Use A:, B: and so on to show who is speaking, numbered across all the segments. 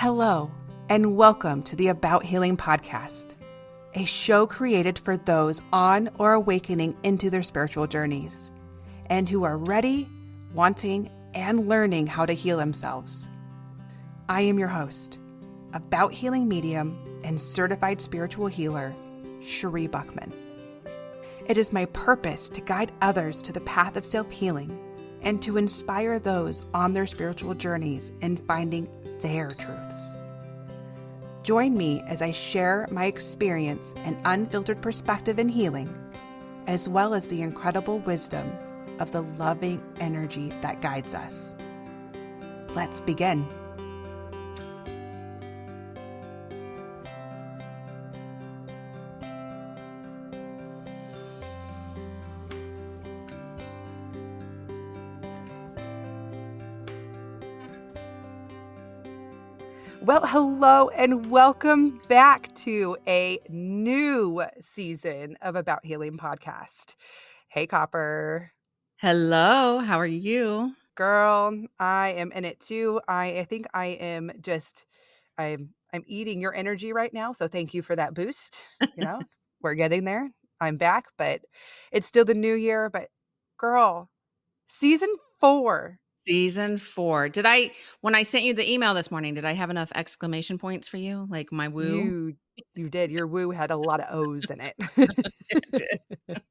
A: Hello, and welcome to the About Healing podcast, a show created for those on or awakening into their spiritual journeys, and who are ready, wanting, and learning how to heal themselves. I am your host, About Healing medium and certified spiritual healer, Sheree Buckman. It is my purpose to guide others to the path of self-healing and to inspire those on their spiritual journeys in finding their truths. Join me as I share my experience and unfiltered perspective in healing, as well as the incredible wisdom of the loving energy that guides us. Let's begin. Well, hello and welcome back to a new season of About Healing podcast. Hey, Copper.
B: Hello, how are you?
A: Girl, I am in it too. I think I am just, I'm eating your energy right now. So thank you for that boost. We're getting there. I'm back, but it's still the new year. But girl, season 4.
B: Season 4. When I sent you the email this morning, did I have enough exclamation points for you? Like my woo?
A: You did. Your woo had a lot of O's in it.
B: It did.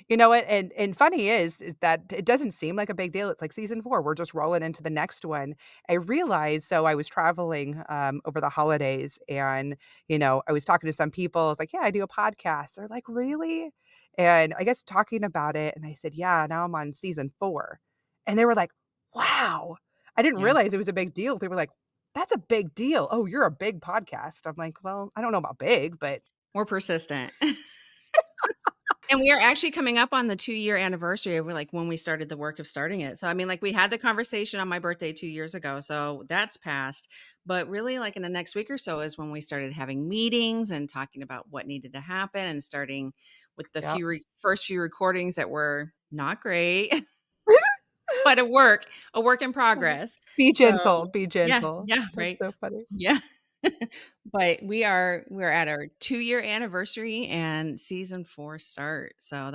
A: You know what? And funny is that it doesn't seem like a big deal. It's like season 4. We're just rolling into the next one. I realized, so I was traveling over the holidays, and I was talking to some people. I was like, "Yeah, I do a podcast." They're like, "Really?" And I guess talking about it, and I said, "Yeah, now I'm on season 4," and they were like, "Wow!" I didn't
B: Yes.
A: realize it was a big deal. They were like, "That's a big deal. Oh, you're a big podcast." I'm like, "Well, I don't know about big, but."
B: We're persistent. And we are actually coming up on the 2-year anniversary of like when we started the work of starting it. So I mean, like we had the conversation on my birthday 2 years ago. So that's passed. But really like in the next week or so is when we started having meetings and talking about what needed to happen and starting with the
A: Yeah.
B: first few recordings that were not great. But a work in progress.
A: Be gentle,
B: So,
A: be
B: yeah,
A: gentle.
B: yeah,
A: That's
B: right.
A: so funny.
B: Yeah. But we're at our 2-year anniversary and season 4 start. So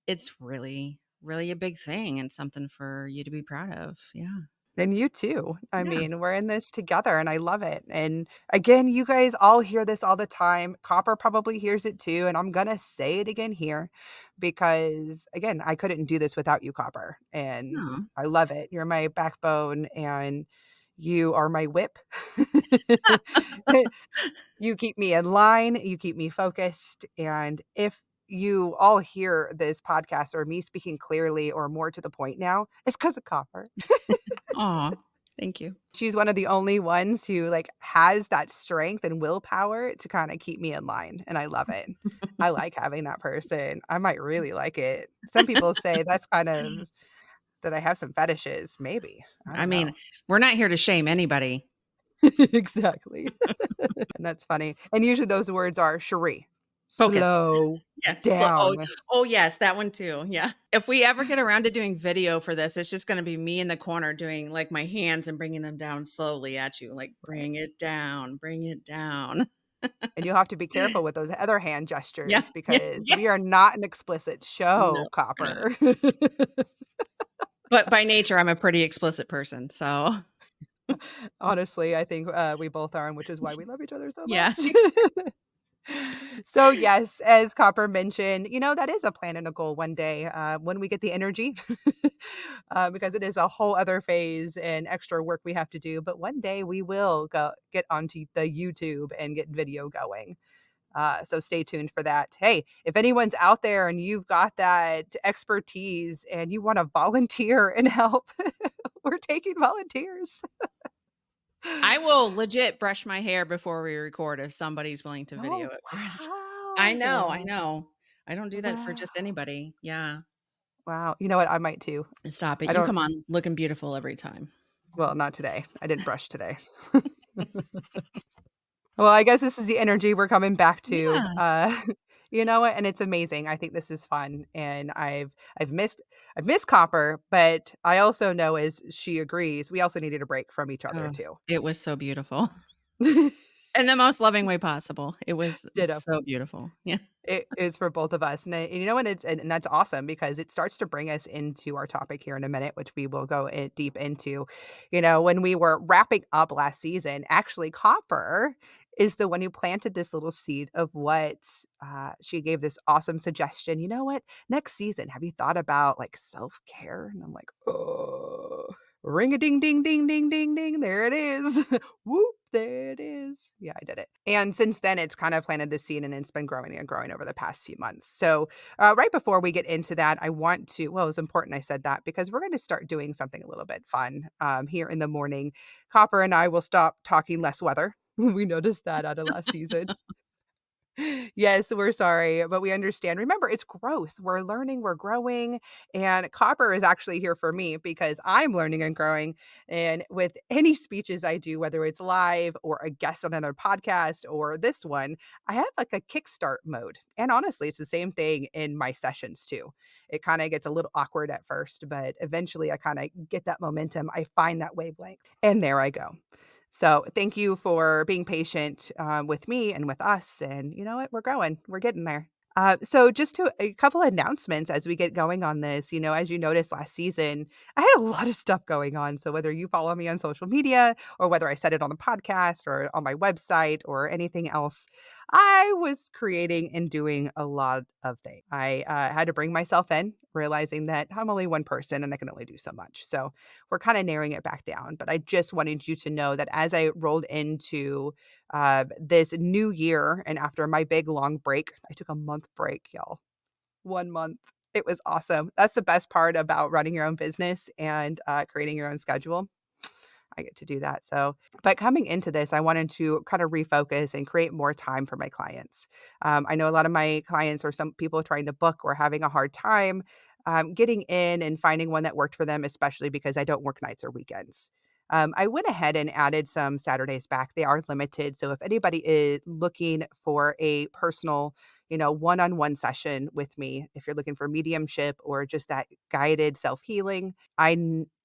B: it's really, really a big thing and something for you to be proud of. Yeah.
A: And you too. I
B: Yeah.
A: mean, we're in this together and I love it. And again, you guys all hear this all the time. Copper probably hears it too. And I'm going to say it again here because, again, I couldn't do this without you, Copper. And
B: Oh.
A: I love it. You're my backbone and you are my whip. You keep me in line, you keep me focused. And if you all hear this podcast or me speaking clearly or more to the point now, it's because of Copper.
B: Aw, thank you.
A: She's one of the only ones who has that strength and willpower to kind of keep me in line. And I love it. I like having that person. I might really like it. Some people say that's kind of that I have some fetishes. Maybe. I
B: I
A: don't know.
B: mean, we're not here to shame anybody.
A: Exactly. And that's funny. And usually those words are Sheree.
B: Focus.
A: Slow
B: Yeah,
A: down.
B: yes, that one too, yeah. If we ever get around to doing video for this, it's just gonna be me in the corner doing, like, my hands and bringing them down slowly at you, like,
A: Right.
B: "Bring it down, bring it down."
A: And you'll have to be careful with those other hand
B: Yeah,
A: gestures
B: yeah,
A: because
B: yeah.
A: we are not an explicit
B: No,
A: show,
B: we're not.
A: Copper.
B: But by nature, I'm a pretty explicit person, so
A: Honestly, I think, we both are, and which is why we love each other so
B: yeah,
A: much. So, yes, as Copper mentioned, that is a plan and a goal one day, when we get the energy, because it is a whole other phase and extra work we have to do, but one day we will get onto the YouTube and get video going. So stay tuned for that. Hey, if anyone's out there and you've got that expertise and you want to volunteer and help, we're taking volunteers.
B: I will legit brush my hair before we record if somebody's willing to video
A: Oh,
B: it for us. I know, I
A: wow.
B: know. I don't do that for just
A: Wow.
B: anybody. Yeah.
A: Wow. You know what? I might too.
B: Stop it.
A: I
B: You
A: don't,
B: come on looking beautiful every time.
A: well, not today. I didn't brush today. Well, I guess this is the energy we're coming back to.
B: Yeah.
A: You know what? And it's amazing. I think this is fun, and I've missed I've missed Copper, but I also know, as she agrees, we also needed a break from each other
B: Oh,
A: too.
B: it was so beautiful. In the most loving way possible. It was
A: Ditto.
B: so beautiful. Yeah.
A: It is for both of us, and you know what? And that's awesome because it starts to bring us into our topic here in a minute, which we will go deep into. You know, when we were wrapping up last season, actually, Copper is the one who planted this little seed of what she gave this awesome suggestion. You know what? Next season, have you thought about like self care? And I'm like, oh, ring a ding, ding, ding, ding, ding, ding. There it is. Whoop, there it is. Yeah, I did it. And since then, it's kind of planted the seed and it's been growing and growing over the past few months. So, right before we get into that, I want to, well, it was important I said that because we're going to start doing something a little bit fun here in the morning. Copper and I will stop talking less weather. We noticed that out of last season. Yes, we're sorry, but we understand. Remember, it's growth. We're learning, we're growing, and Copper is actually here for me because I'm learning and growing. And with any speeches I do, whether it's live or a guest on another podcast or this one, I have like a kickstart mode. And honestly, it's the same thing in my sessions too. It kind of gets a little awkward at first, but eventually I kind of get that momentum. I find that wavelength, and there I go. So thank you for being patient with me and with us. And you know what? We're growing. We're getting there. So just to a couple of announcements as we get going on this, you know, as you noticed last season, I had a lot of stuff going on. So whether you follow me on social media or whether I said it on the podcast or on my website or anything else, I was creating and doing a lot of things. I had to bring myself in, realizing that I'm only one person and I can only do so much. So we're kind of narrowing it back down. But I just wanted you to know that as I rolled into this new year, and after my big long break, I took a month break, y'all. 1 month. It was awesome. That's the best part about running your own business and creating your own schedule. I get to do that. So, but coming into this, I wanted to kind of refocus and create more time for my clients. I know a lot of my clients or some people trying to book were having a hard time getting in and finding one that worked for them, especially because I don't work nights or weekends. I went ahead and added some Saturdays back. They are limited. So if anybody is looking for a personal, one-on-one session with me, if you're looking for mediumship or just that guided self-healing,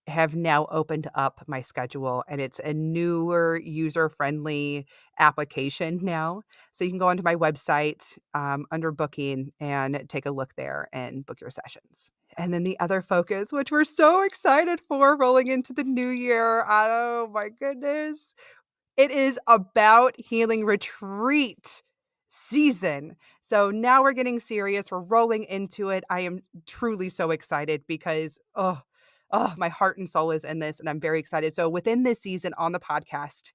A: have now opened up my schedule, and it's a newer user-friendly application now. So you can go onto my website under booking and take a look there and book your sessions. And then the other focus, which we're so excited for rolling into the new year. Oh my goodness. It is about healing retreat season. So now we're getting serious. We're rolling into it. I am truly so excited because, my heart and soul is in this, and I'm very excited. So within this season on the podcast,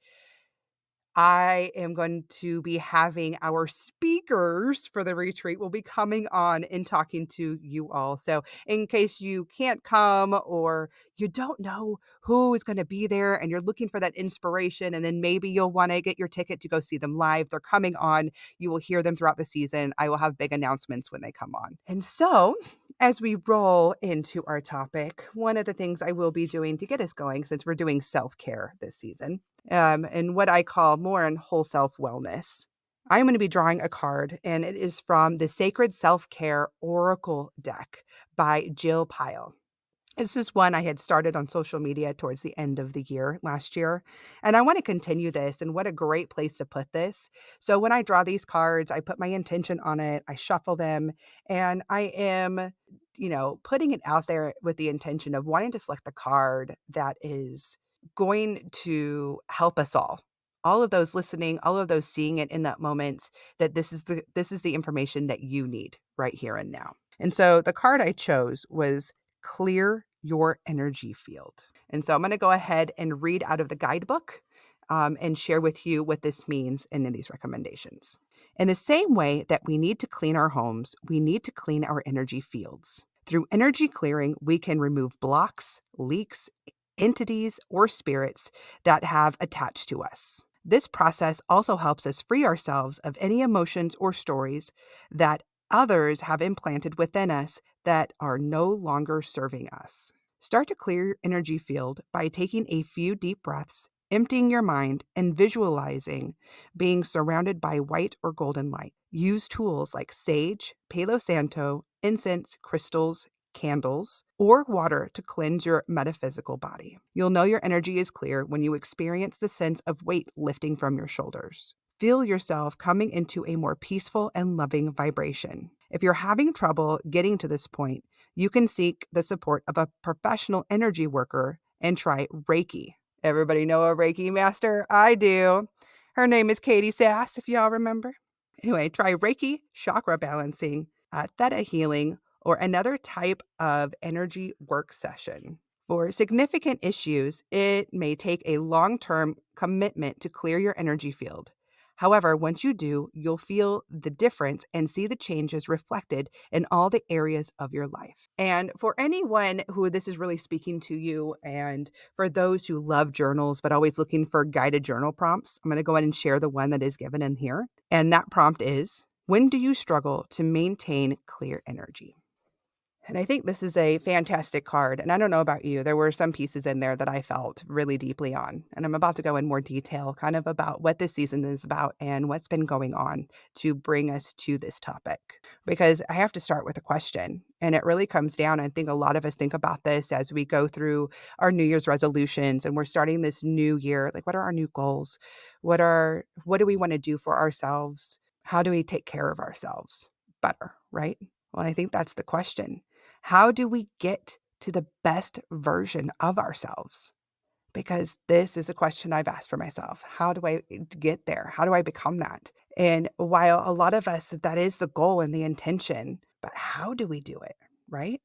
A: I am going to be having our speakers for the retreat will be coming on and talking to you all. So in case you can't come or you don't know who is going to be there and you're looking for that inspiration, and then maybe you'll want to get your ticket to go see them live. They're coming on. You will hear them throughout the season. I will have big announcements when they come on. And so as we roll into our topic, one of the things I will be doing to get us going, since we're doing self-care this season, and what I call more in whole self wellness. I'm going to be drawing a card, and it is from the Sacred Self Care Oracle deck by Jill Pyle. This is one I had started on social media towards the end of the year last year. And I want to continue this. And what a great place to put this. So when I draw these cards, I put my intention on it, I shuffle them, and I am, putting it out there with the intention of wanting to select the card that is going to help us all of those listening, all of those seeing it in that moment, that this is the information that you need right here and now. And so the card I chose was clear your energy field. And so I'm going to go ahead and read out of the guidebook and share with you what this means and in these recommendations. In the same way that we need to clean our homes, we need to clean our energy fields. Through energy clearing, we can remove blocks, leaks, entities, or spirits that have attached to us. This process also helps us free ourselves of any emotions or stories that others have implanted within us that are no longer serving us. Start to clear your energy field by taking a few deep breaths, emptying your mind, and visualizing being surrounded by white or golden light. Use tools like sage, Palo Santo, incense, crystals, candles, or water to cleanse your metaphysical body. You'll know your energy is clear when you experience the sense of weight lifting from your shoulders. Feel yourself coming into a more peaceful and loving vibration. If you're having trouble getting to this point, you can seek the support of a professional energy worker and try Reiki. Everybody know a Reiki master? I do. Her name is Katie Sass, if y'all remember. Anyway, try Reiki, chakra balancing, theta healing, or another type of energy work session. For significant issues, it may take a long-term commitment to clear your energy field. However, once you do, you'll feel the difference and see the changes reflected in all the areas of your life. And for anyone who this is really speaking to you, and for those who love journals but always looking for guided journal prompts, I'm going to go ahead and share the one that is given in here. And that prompt is, when do you struggle to maintain clear energy? And I think this is a fantastic card. And I don't know about you, there were some pieces in there that I felt really deeply on. And I'm about to go in more detail kind of about what this season is about and what's been going on to bring us to this topic. Because I have to start with a question. And it really comes down, I think a lot of us think about this as we go through our New Year's resolutions and we're starting this new year. Like, what are our new goals? What do we want to do for ourselves? How do we take care of ourselves better, right? Well, I think that's the question. How do we get to the best version of ourselves? Because this is a question I've asked for myself. How do I get there? How do I become that? And while a lot of us, that is the goal and the intention, but how do we do it, right?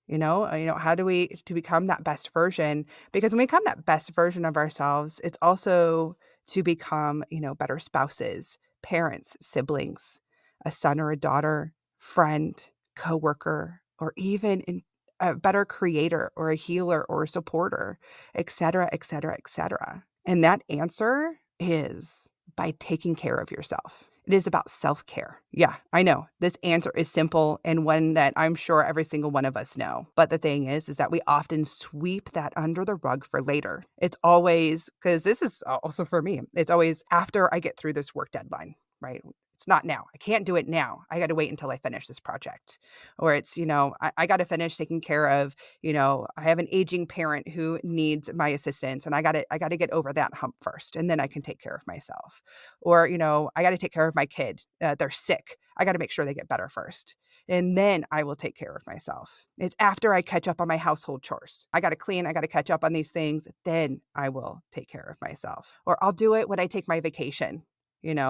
A: How do we to become that best version? Because when we become that best version of ourselves, it's also to become, better spouses, parents, siblings, a son or a daughter, friend, coworker, or even a better creator or a healer or a supporter, et cetera, et cetera, et cetera. And that answer is by taking care of yourself. It is about self-care. Yeah, I know this answer is simple and one that I'm sure every single one of us know. But the thing is that we often sweep that under the rug for later. It's always, because this is also for me, it's always after I get through this work deadline, right? It's not now. I can't do it now. I got to wait until I finish this project. Or it's, I got to finish taking care of, I have an aging parent who needs my assistance and I got to get over that hump first and then I can take care of myself. Or, I got to take care of my kid. They're sick. I got to make sure they get better first. And then I will take care of myself. It's after I catch up on my household chores. I got to clean. I got to catch up on these things. Then I will take care of myself. Or I'll do it when I take my vacation.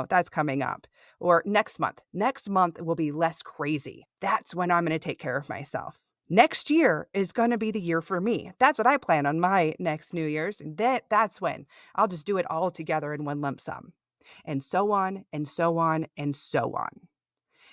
A: That's coming up. Or next month. Next month will be less crazy. That's when I'm going to take care of myself. Next year is going to be the year for me. That's what I plan on my next New Year's. And that's when I'll just do it all together in one lump sum. And so on and so on and so on.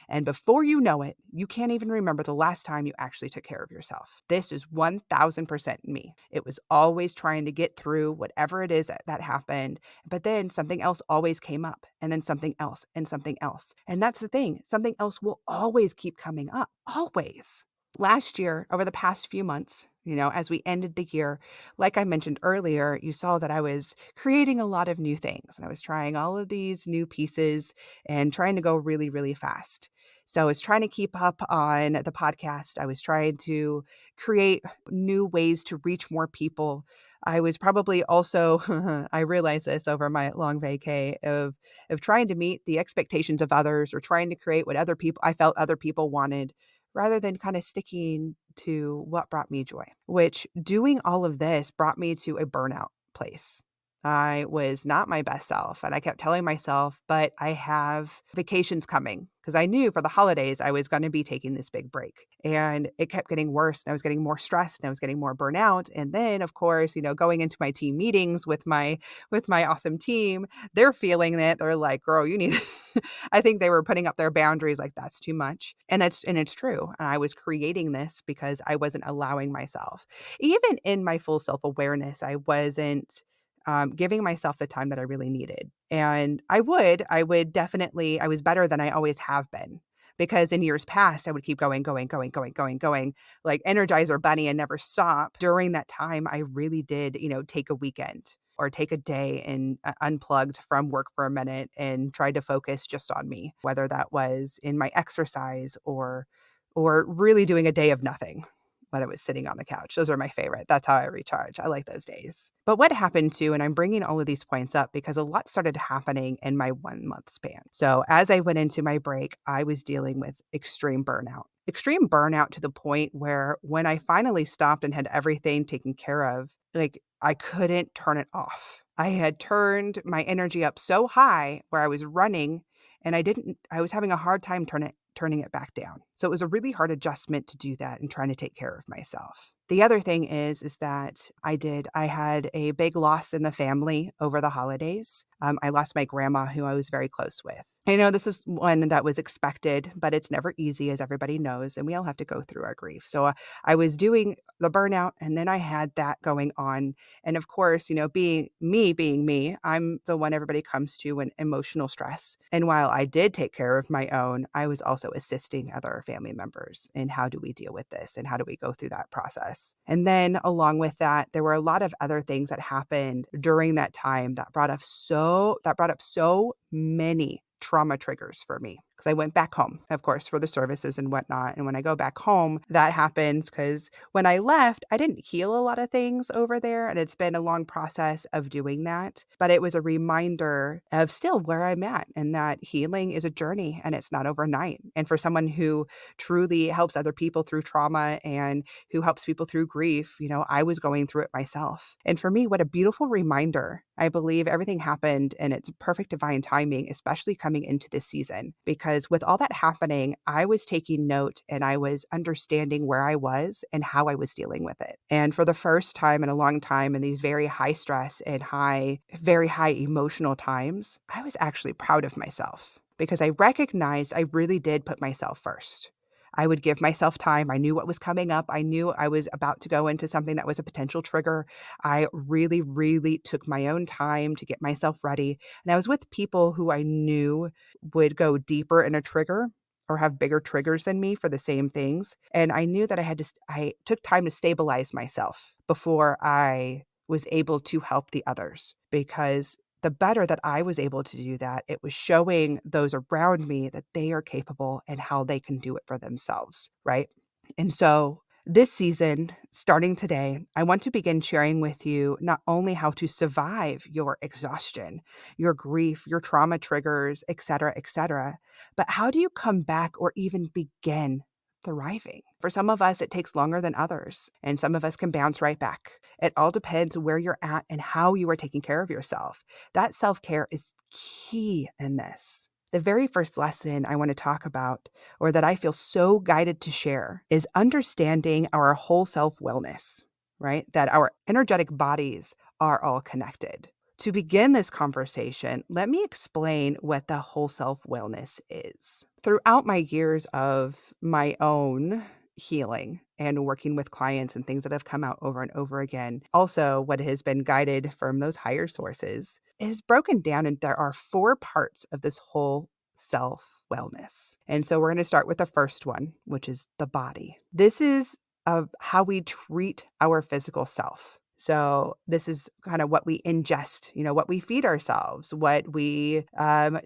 A: And before you know it, you can't even remember the last time you actually took care of yourself. This is 1000% me. It was always trying to get through whatever it is that happened. But then something else always came up, and then something else and something else. And that's the thing. Something else will always keep coming up. Always. Last year, over the past few months, as we ended the year, like I mentioned earlier, you saw that I was creating a lot of new things and I was trying all of these new pieces and trying to go really, really fast. So I was trying to keep up on the podcast. I was trying to create new ways to reach more people. I was probably also, I realized this over my long vacay of trying to meet the expectations of others or trying to create what I felt other people wanted, rather than kind of sticking to what brought me joy, which doing all of this brought me to a burnout place. I was not my best self. And I kept telling myself, but I have vacations coming because I knew for the holidays I was going to be taking this big break. And it kept getting worse and I was getting more stressed and I was getting more burnout. And then, of course, going into my team meetings with my awesome team, they're feeling it. They're like, girl, you need I think they were putting up their boundaries like that's too much. And it's true. And I was creating this because I wasn't allowing myself. Even in my full self-awareness, I wasn't giving myself the time that I really needed. And I would definitely, I was better than I always have been. Because in years past, I would keep going, like Energizer Bunny and never stop. During that time, I really did, take a weekend. or take a day and unplugged from work for a minute and tried to focus just on me, whether that was in my exercise or really doing a day of nothing, whether it was sitting on the couch. Those are my favorite. That's how I recharge. I like those days. But what happened too, and I'm bringing all of these points up because a lot started happening in my 1 month span. So as I went into my break, I was dealing with extreme burnout. Extreme burnout to the point where when I finally stopped and had everything taken care of, like I couldn't turn it off. I had turned my energy up so high where I was running and I was having a hard time turning it back down. So it was a really hard adjustment to do that and trying to take care of myself. The other thing is that I had a big loss in the family over the holidays. I lost my grandma, who I was very close with. I know this is one that was expected, but it's never easy, as everybody knows, and we all have to go through our grief. So I was doing the burnout, and then I had that going on. And of course, being me, I'm the one everybody comes to when emotional stress. And while I did take care of my own, I was also assisting other family members in how do we deal with this and how do we go through that process. And then along with that, there were a lot of other things that happened during that time that brought up so many trauma triggers for me because I went back home, of course, for the services and whatnot. And when I go back home, that happens because when I left, I didn't heal a lot of things over there. And it's been a long process of doing that. But it was a reminder of still where I'm at and that healing is a journey and it's not overnight. And for someone who truly helps other people through trauma and who helps people through grief, I was going through it myself. And for me, what a beautiful reminder. I believe everything happened and it's perfect divine timing, especially coming into this season, because with all that happening, I was taking note and I was understanding where I was and how I was dealing with it. And for the first time in a long time in these very high stress and very high emotional times, I was actually proud of myself because I recognized I really did put myself first. I would give myself time. I knew what was coming up. I knew I was about to go into something that was a potential trigger. I really, really took my own time to get myself ready. And I was with people who I knew would go deeper in a trigger or have bigger triggers than me for the same things. And I knew that I took time to stabilize myself before I was able to help the others, because the better that I was able to do that, it was showing those around me that they are capable and how they can do it for themselves, right? And so this season, starting today, I want to begin sharing with you not only how to survive your exhaustion, your grief, your trauma triggers, et cetera, but how do you come back or even begin thriving? For some of us, it takes longer than others, and some of us can bounce right back. It all depends where you're at and how you are taking care of yourself. That self-care is key in this. The very first lesson I want to talk about, or that I feel so guided to share, is understanding our whole self wellness, right? That our energetic bodies are all connected. To begin this conversation, let me explain what the whole self wellness is. Throughout my years of my own healing and working with clients and things that have come out over and over again, also what has been guided from those higher sources, is broken down, and there are 4 parts of this whole self wellness. And so we're going to start with the first one, which is the body. This is of how we treat our physical self. So this is kind of what we ingest, what we feed ourselves, what we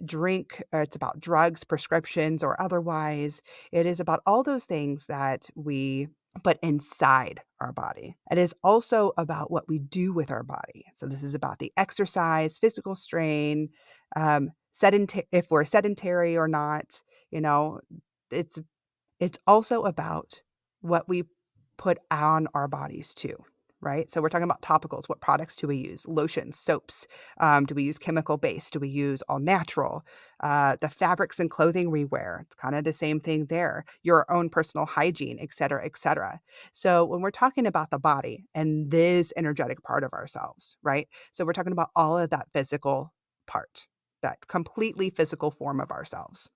A: drink. It's about drugs, prescriptions, or otherwise. It is about all those things that we put inside our body. It is also about what we do with our body. So this is about the exercise, physical strain, if we're sedentary or not. It's it's also about what we put on our bodies too, right? So we're talking about topicals. What products do we use? Lotions, soaps. Do we use chemical based? Do we use all natural? The fabrics and clothing we wear. It's kind of the same thing there. Your own personal hygiene, et cetera, et cetera. So when we're talking about the body and this energetic part of ourselves, right? So we're talking about all of that physical part, that completely physical form of ourselves.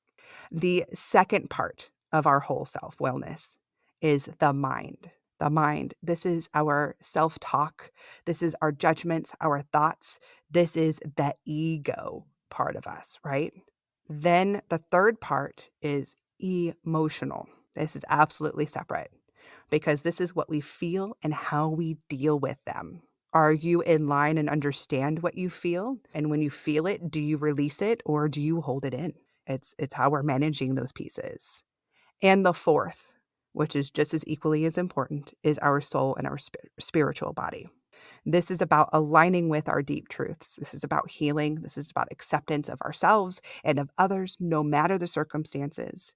A: The second part of our whole self wellness is the mind. The mind. This is our self talk. This is our judgments, our thoughts. This is the ego part of us, right? Then the third part is emotional. This is absolutely separate because this is what we feel and how we deal with them. Are you in line and understand what you feel? And when you feel it, do you release it or do you hold it in? It's how we're managing those pieces. And the fourth, which is just as equally as important, is our soul and our spiritual body. This is about aligning with our deep truths. This is about healing. This is about acceptance of ourselves and of others, no matter the circumstances.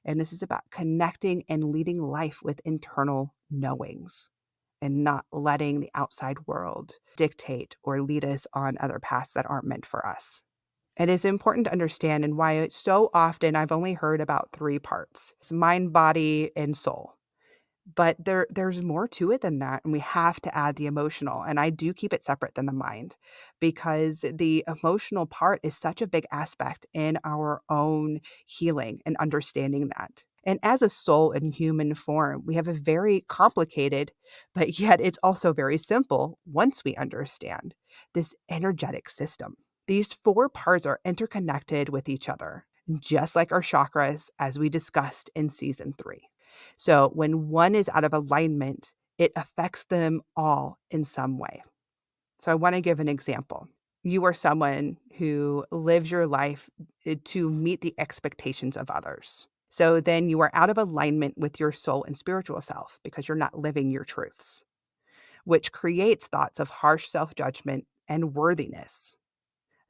A: And this is about connecting and leading life with internal knowings and not letting the outside world dictate or lead us on other paths that aren't meant for us. It is important to understand and why so often I've only heard about three parts: it's mind, body, and soul. But there's more to it than that, and we have to add the emotional, and I do keep it separate than the mind because the emotional part is such a big aspect in our own healing and understanding that. And as a soul in human form, we have a very complicated, but yet it's also very simple once we understand this energetic system. These four parts are interconnected with each other, just like our chakras, as we discussed in season 3. So when one is out of alignment, it affects them all in some way. So I want to give an example. You are someone who lives your life to meet the expectations of others. So then you are out of alignment with your soul and spiritual self because you're not living your truths, which creates thoughts of harsh self-judgment and worthiness,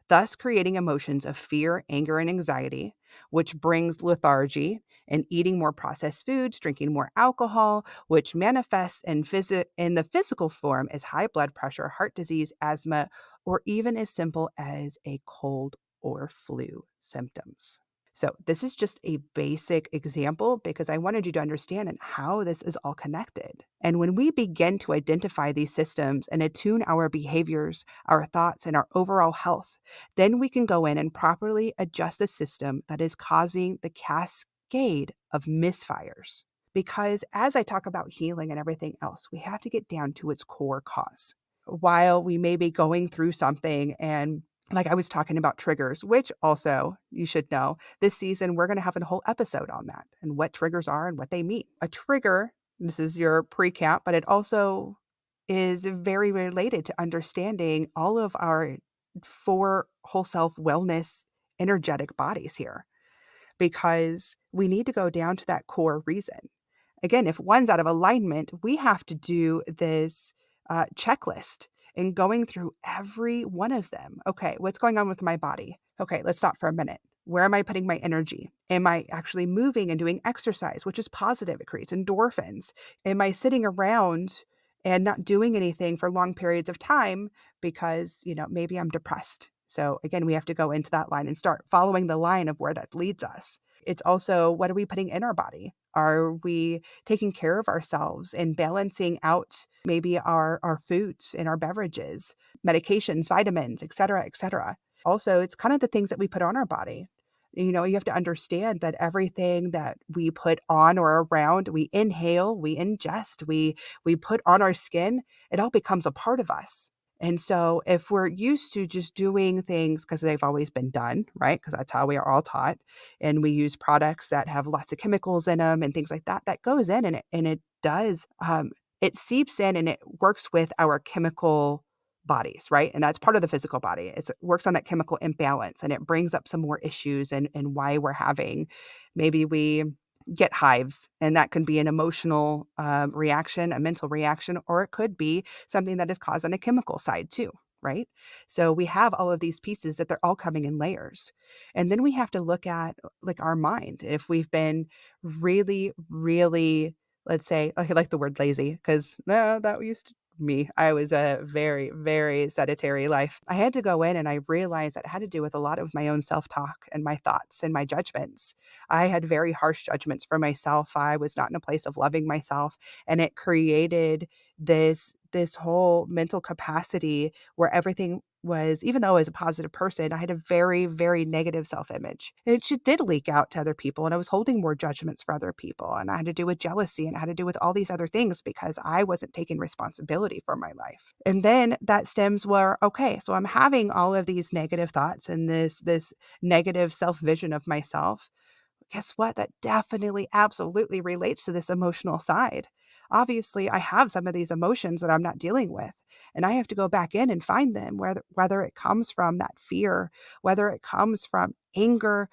A: thus creating emotions of fear, anger, and anxiety, which brings lethargy and eating more processed foods, drinking more alcohol, which manifests in the physical form as high blood pressure, heart disease, asthma, or even as simple as a cold or flu symptoms. So this is just a basic example because I wanted you to understand and how this is all connected. And when we begin to identify these systems and attune our behaviors, our thoughts, and our overall health, then we can go in and properly adjust the system that is causing the cascade of misfires. Because as I talk about healing and everything else, we have to get down to its core cause. While we may be going through something and like I was talking about triggers, which also you should know this season, we're going to have a whole episode on that and what triggers are and what they mean. A trigger, this is your pre-cap, but it also is very related to understanding all of our 4 whole self wellness energetic bodies here because we need to go down to that core reason. Again, if one's out of alignment, we have to do this checklist and going through every one of them. Okay, what's going on with my body? Okay, let's stop for a minute. Where am I putting my energy? Am I actually moving and doing exercise, which is positive? It creates endorphins. Am I sitting around and not doing anything for long periods of time because, maybe I'm depressed? So again, we have to go into that line and start following the line of where that leads us. It's also, what are we putting in our body? Are we taking care of ourselves and balancing out maybe our foods and our beverages, medications, vitamins, et cetera, et cetera? Also, it's kind of the things that we put on our body. You have to understand that everything that we put on or around, we inhale, we ingest, we put on our skin, it all becomes a part of us. And so if we're used to just doing things because they've always been done, right? Because that's how we are all taught. And we use products that have lots of chemicals in them and things like that, that goes in and it does, it seeps in and it works with our chemical bodies, right? And that's part of the physical body. It works on that chemical imbalance and it brings up some more issues and why we're having, maybe we get hives, and that can be an emotional reaction, a mental reaction, or it could be something that is caused on a chemical side too, right? So we have all of these pieces that they're all coming in layers. And then we have to look at like our mind. If we've been really, really, let's say, I like the word lazy because that used to me. I was a very, very sedentary life. I had to go in and I realized that it had to do with a lot of my own self-talk and my thoughts and my judgments. I had very harsh judgments for myself. I was not in a place of loving myself. And it created this whole mental capacity where everything was, even though I was a positive person, I had a very, very negative self-image. It did leak out to other people, and I was holding more judgments for other people, and I had to do with jealousy, and I had to do with all these other things because I wasn't taking responsibility for my life. And then that stems where, okay, so I'm having all of these negative thoughts and this negative self-vision of myself. Guess what? That definitely, absolutely relates to this emotional side. Obviously, I have some of these emotions that I'm not dealing with, and I have to go back in and find them, whether it comes from that fear, whether it comes from anger,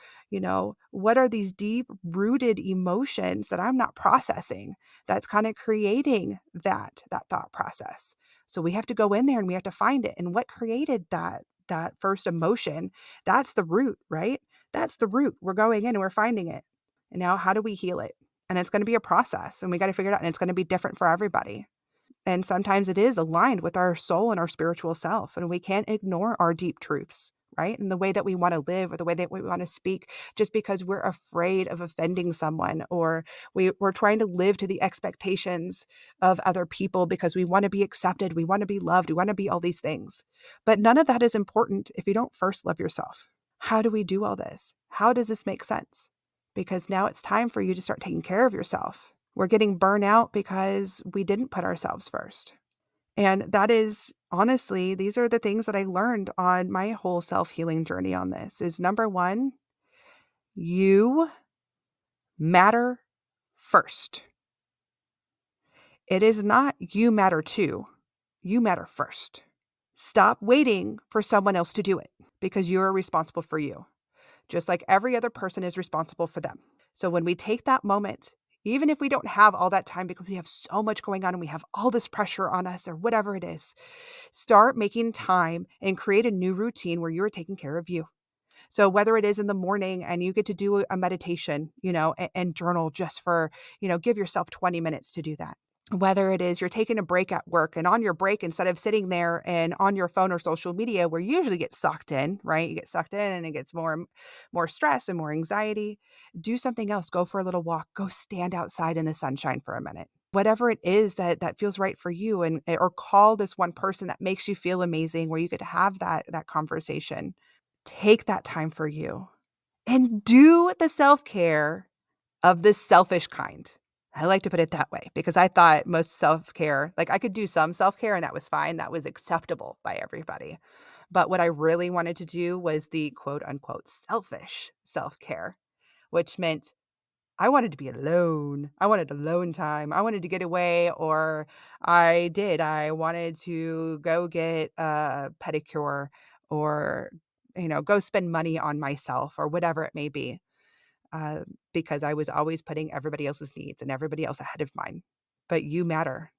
A: what are these deep rooted emotions that I'm not processing that's kind of creating that thought process. So we have to go in there and we have to find it. And what created that first emotion? That's the root, right? That's the root. We're going in and we're finding it. And now how do we heal it? And it's going to be a process, and we got to figure it out, and it's going to be different for everybody. And sometimes it is aligned with our soul and our spiritual self, and we can't ignore our deep truths, right? And the way that we want to live or the way that we want to speak just because we're afraid of offending someone, or we're trying to live to the expectations of other people because we want to be accepted, we want to be loved, we want to be all these things. But none of that is important if you don't first love yourself. How do we do all this? How does this make sense? Because now it's time for you to start taking care of yourself. We're getting burnout because we didn't put ourselves first. And that is honestly, these are the things that I learned on my whole self-healing journey on this is number one, you matter first. It is not you matter too. You matter first. Stop waiting for someone else to do it because you are responsible for you, just like every other person is responsible for them. So when we take that moment, even if we don't have all that time because we have so much going on and we have all this pressure on us or whatever it is, start making time and create a new routine where you're taking care of you. So whether it is in the morning and you get to do a meditation, and journal just for, give yourself 20 minutes to do that. Whether it is you're taking a break at work, and on your break, instead of sitting there and on your phone or social media where you usually get sucked in, right? You get sucked in and it gets more stress and more anxiety. Do something else. Go for a little walk. Go stand outside in the sunshine for a minute. Whatever it is that feels right for you, and or call this one person that makes you feel amazing where you get to have that conversation. Take that time for you and do the self-care of the selfish kind. I like to put it that way because I thought most self-care, like I could do some self-care and that was fine. That was acceptable by everybody. But what I really wanted to do was the quote unquote selfish self-care, which meant I wanted to be alone. I wanted alone time. I wanted to get away, or I wanted to go get a pedicure or, go spend money on myself or whatever it may be. uh, because I was always putting everybody else's needs and everybody else ahead of mine. But you matter.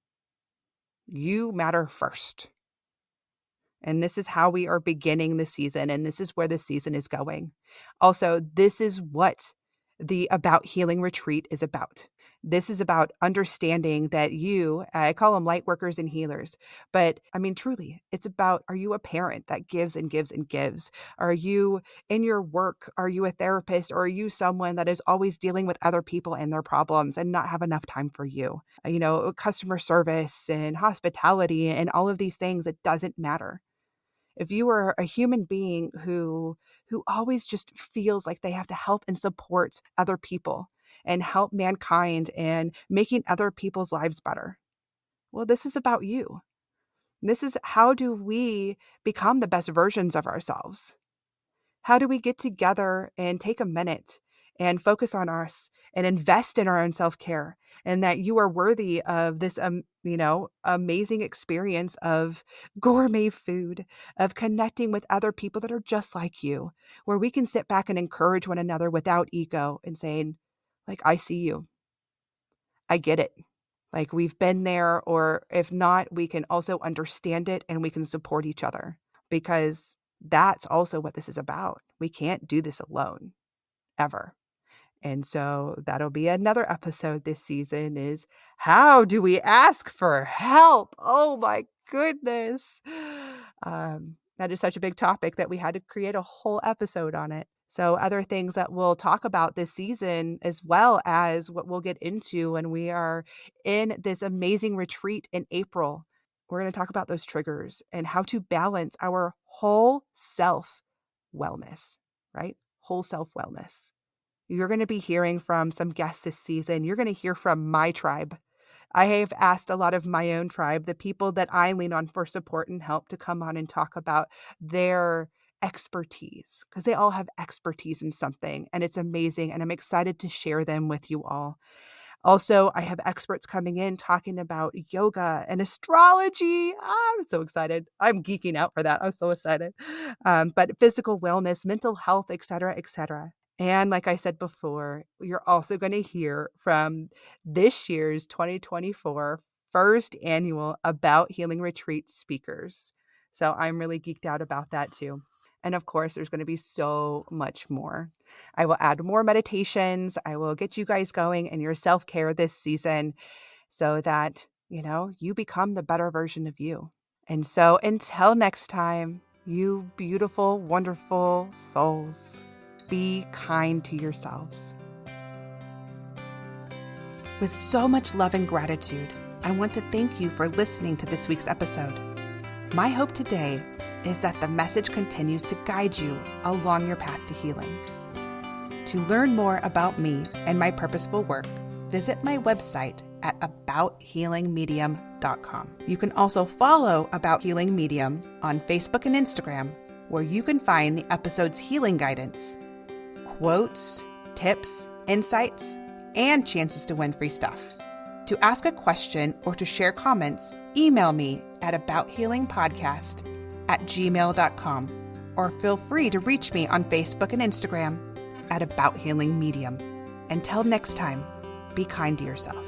A: You matter first. And this is how we are beginning the season, and this is where the season is going. Also, this is what the About Healing Retreat is about. This is about understanding that I call them light workers and healers, but I mean, truly, it's about, are you a parent that gives and gives and gives? Are you in your work? Are you a therapist, or are you someone that is always dealing with other people and their problems and not have enough time for you? Customer service and hospitality and all of these things, it doesn't matter. If you are a human being who always just feels like they have to help and support other people and help mankind and making other people's lives better, well, this is about you. This is, how do we become the best versions of ourselves? How do we get together and take a minute and focus on us and invest in our own self-care, and that you are worthy of this, amazing experience of gourmet food, of connecting with other people that are just like you, where we can sit back and encourage one another without ego and saying, like, I see you. I get it. Like, we've been there, or if not, we can also understand it and we can support each other, because that's also what this is about. We can't do this alone, ever. And so that'll be another episode this season, is how do we ask for help? Oh my goodness. That is such a big topic that we had to create a whole episode on it. So other things that we'll talk about this season, as well as what we'll get into when we are in this amazing retreat in April. We're going to talk about those triggers and how to balance our whole self wellness, right? Whole self wellness. You're going to be hearing from some guests this season. You're going to hear from my tribe. I have asked a lot of my own tribe, the people that I lean on for support and help, to come on and talk about their expertise, because they all have expertise in something, and it's amazing. And I'm excited to share them with you all. Also, I have experts coming in talking about yoga and astrology. I'm so excited. I'm geeking out for that. I'm so excited. But physical wellness, mental health, et cetera, et cetera. And like I said before, you're also going to hear from this year's 2024 first annual About Healing Retreat speakers. So I'm really geeked out about that too. And of course, there's going to be so much more. I will add more meditations. I will get you guys going in your self-care this season so that, you become the better version of you. And so until next time, you beautiful, wonderful souls, be kind to yourselves. With so much love and gratitude, I want to thank you for listening to this week's episode. My hope today is that the message continues to guide you along your path to healing. To learn more about me and my purposeful work, visit my website at abouthealingmedium.com. You can also follow About Healing Medium on Facebook and Instagram, where you can find the episode's healing guidance, quotes, tips, insights, and chances to win free stuff. To ask a question or to share comments, email me at abouthealingpodcast@gmail.com, or feel free to reach me on Facebook and Instagram at About Healing Medium. Until next time, be kind to yourself.